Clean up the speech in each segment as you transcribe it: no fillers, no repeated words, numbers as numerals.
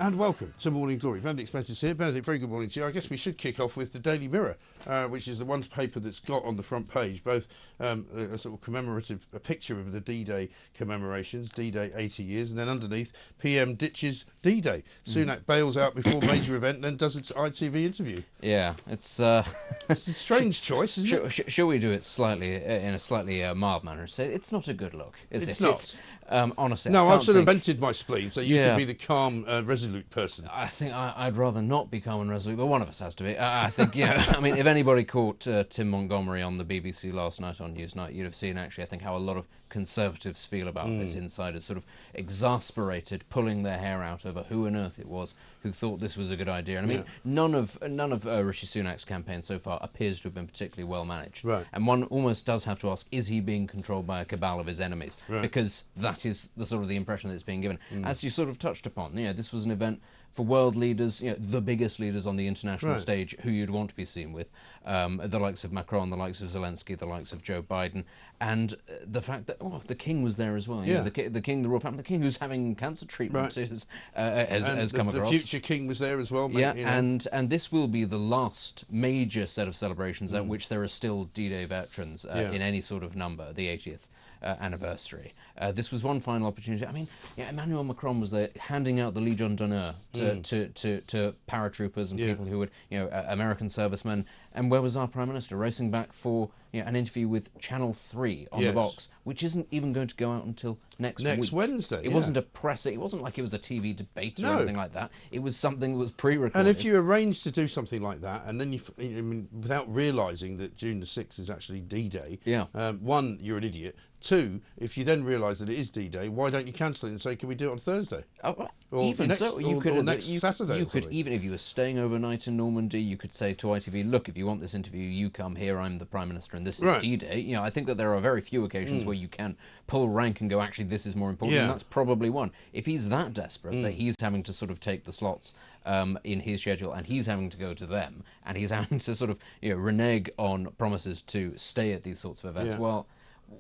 And welcome to Morning Glory. Benedict Spencer's here. Benedict, very good morning to you. I guess we should kick off with the Daily Mirror, which is the one paper that's got on the front page both a sort of commemorative picture of the D-Day commemorations, D-Day 80 years, and then underneath, PM ditches D-Day. Sunak bails out before major event, then does its ITV interview. Yeah, it's it's a strange choice, isn't it? Shall we do it slightly in a slightly mild manner? So it's not a good look, is it? It's not. Honestly, no, I've sort of vented my spleen, so you could be the calm, resolute person. I think I'd rather not be calm and resolute, but one of us has to be. I think, I mean, if anybody caught Tim Montgomery on the BBC last night on Newsnight, you'd have seen actually, I think, how a lot of Conservatives feel about this. Insiders sort of exasperated, pulling their hair out over who on earth it was who thought this was a good idea. And I mean, none of Rishi Sunak's campaign so far appears to have been particularly well managed. Right. And one almost does have to ask, is he being controlled by a cabal of his enemies? Right. Because that is the sort of the impression that's being given. As you sort of touched upon, this was an event for world leaders, the biggest leaders on the international stage who you'd want to be seen with, the likes of Macron, the likes of Zelensky, the likes of Joe Biden, and the fact that the King was there as well. The King, the royal family, the King who's having cancer treatment has come across. The future King was there as well. And this will be the last major set of celebrations at which there are still D-Day veterans in any sort of number, the 80th. Anniversary. This was one final opportunity. I mean, Emmanuel Macron was there handing out the Legion d'honneur to paratroopers and people who would, American servicemen. And where was our Prime Minister? Racing back for an interview with Channel 3 on the box, which isn't even going to go out until next week. Wednesday. It wasn't a press. It wasn't like it was a TV debate or anything like that. It was something that was pre-recorded. And if you arrange to do something like that, and then without realising that June the 6th is actually D-Day, one, you're an idiot. Two, if you then realise that it is D-Day, why don't you cancel it and say, can we do it on Thursday? Or next Saturday. You could, even if you were staying overnight in Normandy, you could say to ITV, look, if you want this interview, you come here, I'm the Prime Minister, and this is D-Day. I think that there are very few occasions where you can pull rank and go, actually, this is more important, and that's probably one. If he's that desperate that he's having to sort of take the slots in his schedule, and he's having to go to them, and he's having to sort of renege on promises to stay at these sorts of events, well,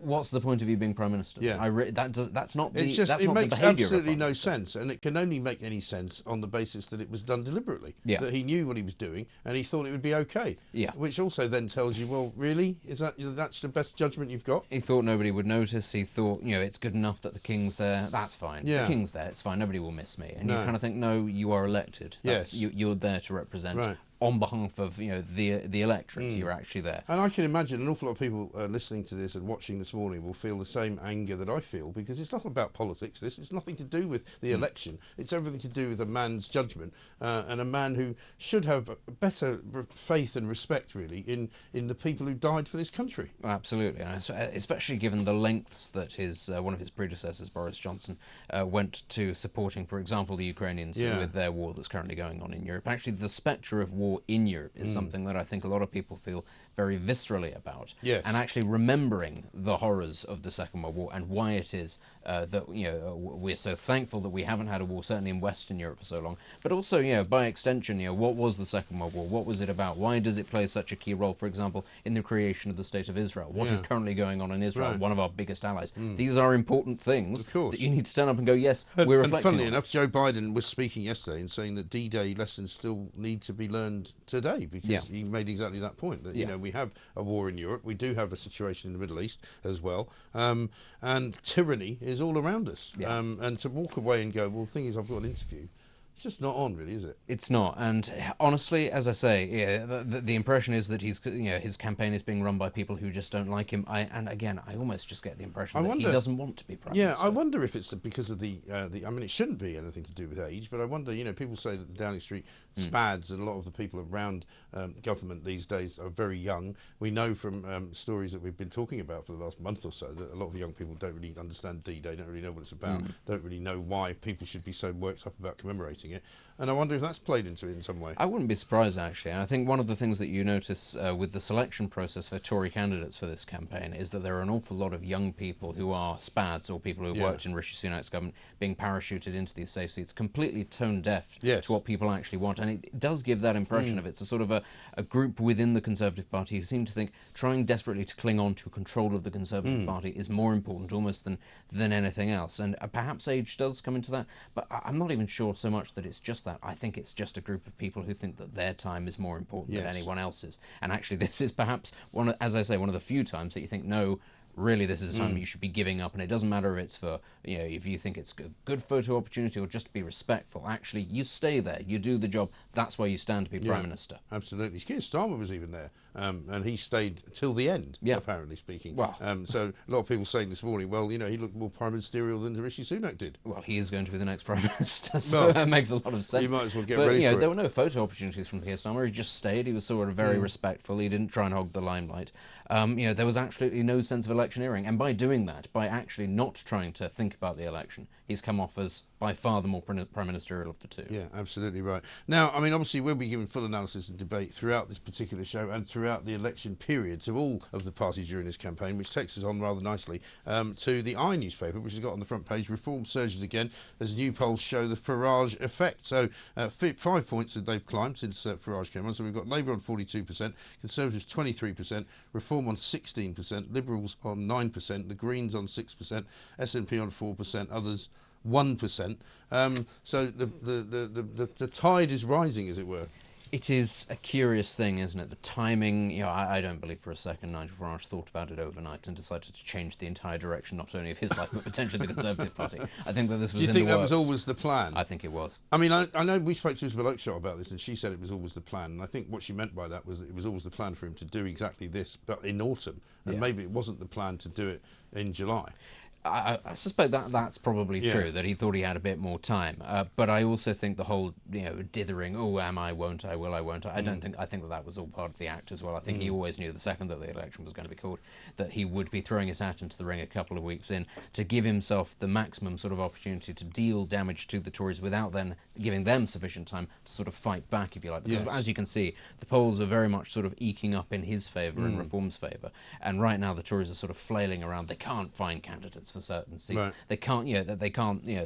what's the point of you being Prime Minister? That's not the it makes absolutely no sense, and it can only make any sense on the basis that it was done deliberately. That he knew what he was doing, and he thought it would be okay. Which also then tells you, well, really, that's the best judgment you've got? He thought nobody would notice. He thought, it's good enough that the King's there. That's fine. The King's there. It's fine. Nobody will miss me. And you kind of think, no, you are elected. You're there to represent. On behalf of the electorate, you're actually there. And I can imagine an awful lot of people listening to this and watching this morning will feel the same anger that I feel, because it's not about politics. It's nothing to do with the election. It's everything to do with a man's judgment, and a man who should have better faith and respect, really, in the people who died for this country. Absolutely, especially given the lengths that one of his predecessors, Boris Johnson, went to supporting, for example, the Ukrainians with their war that's currently going on in Europe. Actually, the spectre of war in Europe is something that I think a lot of people feel very viscerally about. And actually remembering the horrors of the Second World War and why it is that we're so thankful that we haven't had a war, certainly in Western Europe, for so long. But also, by extension, what was the Second World War? What was it about? Why does it play such a key role, for example, in the creation of the State of Israel? What is currently going on in Israel, one of our biggest allies? These are important things that you need to stand up and go, yes, we're reflecting on. And funnily enough, Joe Biden was speaking yesterday and saying that D-Day lessons still need to be learned today, because he made exactly that point, that we have a war in Europe, we do have a situation in the Middle East as well, and tyranny is all around us, and to walk away and go, well, the thing is, I've got an interview, it's just not on, really, is it? It's not, and honestly, as I say, the impression is that his campaign is being run by people who just don't like him. And again, I almost just get the impression that he doesn't want to be Prime Minister. I wonder if it's because of the. I mean, it shouldn't be anything to do with age, but I wonder. People say that the Downing Street spads and a lot of the people around government these days are very young. We know from stories that we've been talking about for the last month or so that a lot of young people don't really understand D-Day, don't really know what it's about, don't really know why people should be so worked up about commemorating it, and I wonder if that's played into it in some way. I wouldn't be surprised, actually. I think one of the things that you notice with the selection process for Tory candidates for this campaign is that there are an awful lot of young people who are spads, or people who have worked in Rishi Sunak's government, being parachuted into these safe seats, completely tone deaf to what people actually want. And it does give that impression of it's a sort of a group within the Conservative Party who seem to think trying desperately to cling on to control of the Conservative Party is more important almost than anything else. And perhaps age does come into that, but I'm not even sure so much much that it's just that. I think it's just a group of people who think that their time is more important than anyone else's. And actually, this is perhaps one of the few times that you think, no, really, this is a time you should be giving up, and it doesn't matter if it's for, if you think it's a good photo opportunity or just to be respectful. Actually, you stay there, you do the job. That's why you stand to be Prime Minister. Absolutely. Keir Starmer was even there, and he stayed till the end, apparently speaking. Well, so a lot of people saying this morning, well, he looked more prime ministerial than Rishi Sunak did. Well, he is going to be the next Prime Minister, so that makes a lot of sense. You might as well get ready for it. There were no photo opportunities from Keir Starmer. He just stayed. He was sort of very respectful. He didn't try and hog the limelight. There was absolutely no sense of electioneering, and by doing that, by actually not trying to think about the election, he's come off as by far the more prime ministerial of the two. Yeah, absolutely right. Now, I mean, obviously, we'll be giving full analysis and debate throughout this particular show and throughout the election period to all of the parties during this campaign, which takes us on rather nicely to the I newspaper, which has got on the front page, reform surges again as new polls show the Farage effect. So 5 points that they've climbed since Farage came on. So we've got Labour on 42%, Conservatives 23%, Reform on 16%, Liberals on 9%, the Greens on 6%, SNP on 4%, others 1%. So the tide is rising, as it were. It is a curious thing, isn't it? The timing, I don't believe for a second Nigel Farage thought about it overnight and decided to change the entire direction, not only of his life, but potentially the Conservative Party. I think that this was in the works. Do you think that was always the plan? I think it was. I mean, I know we spoke to Isabel Oakeshott about this, and she said it was always the plan. And I think what she meant by that was that it was always the plan for him to do exactly this, but in autumn. And maybe it wasn't the plan to do it in July. I suspect that's probably true, that he thought he had a bit more time. But I also think the whole, dithering, am I, won't I, will I, won't I, I think that was all part of the act as well. I think he always knew the second that the election was going to be called that he would be throwing his hat into the ring a couple of weeks in to give himself the maximum sort of opportunity to deal damage to the Tories without then giving them sufficient time to sort of fight back, if you like. Because as you can see, the polls are very much sort of eking up in his favour and Reform's favour. And right now the Tories are sort of flailing around. They can't find candidates for certain seats. Right. They can't,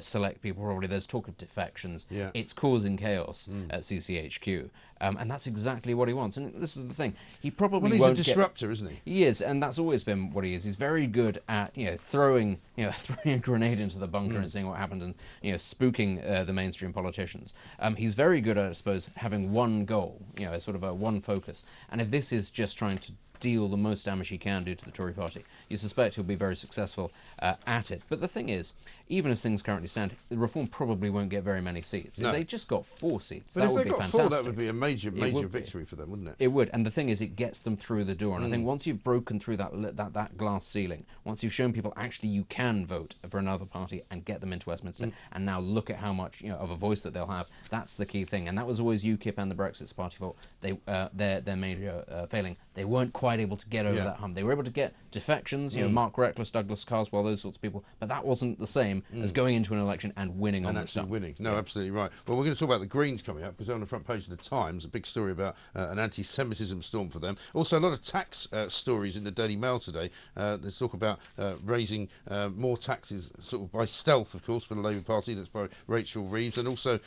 select people properly. There's talk of defections. Yeah. It's causing chaos at CCHQ. And that's exactly what he wants. And this is the thing. He probably he's a disruptor, isn't he? He is, and that's always been what he is. He's very good at, throwing a grenade into the bunker and seeing what happens and, spooking the mainstream politicians. He's very good at, I suppose, having one goal, sort of a one focus. And if this is just trying to deal the most damage he can do to the Tory party, you suspect he'll be very successful at it. But the thing is, even as things currently stand, Reform probably won't get very many seats. No. If they just got 4 seats, but that would be fantastic. But if they got 4, that would be a major victory for them, wouldn't it? It would, and the thing is, it gets them through the door. And I think once you've broken through that glass ceiling, once you've shown people actually you can vote for another party and get them into Westminster, and now look at how much of a voice that they'll have, that's the key thing. And that was always UKIP and the Brexit Party fault. Their major failing. They weren't quite able to get over that hump. They were able to get defections, Mark Reckless, Douglas Carswell, those sorts of people, but that wasn't the same as going into an election and winning on the stump. Winning. No, absolutely right. Well, we're going to talk about the Greens coming up because they're on the front page of the Times, a big story about an anti-Semitism storm for them. Also, a lot of tax stories in the Daily Mail today. There's talk about raising more taxes sort of by stealth, of course, for the Labour Party. That's by Rachel Reeves. And also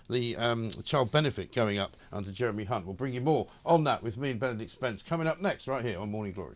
the child benefit going up under Jeremy Hunt. We'll bring you more on that with me and Benedict Spence coming up next right here on Morning Glory.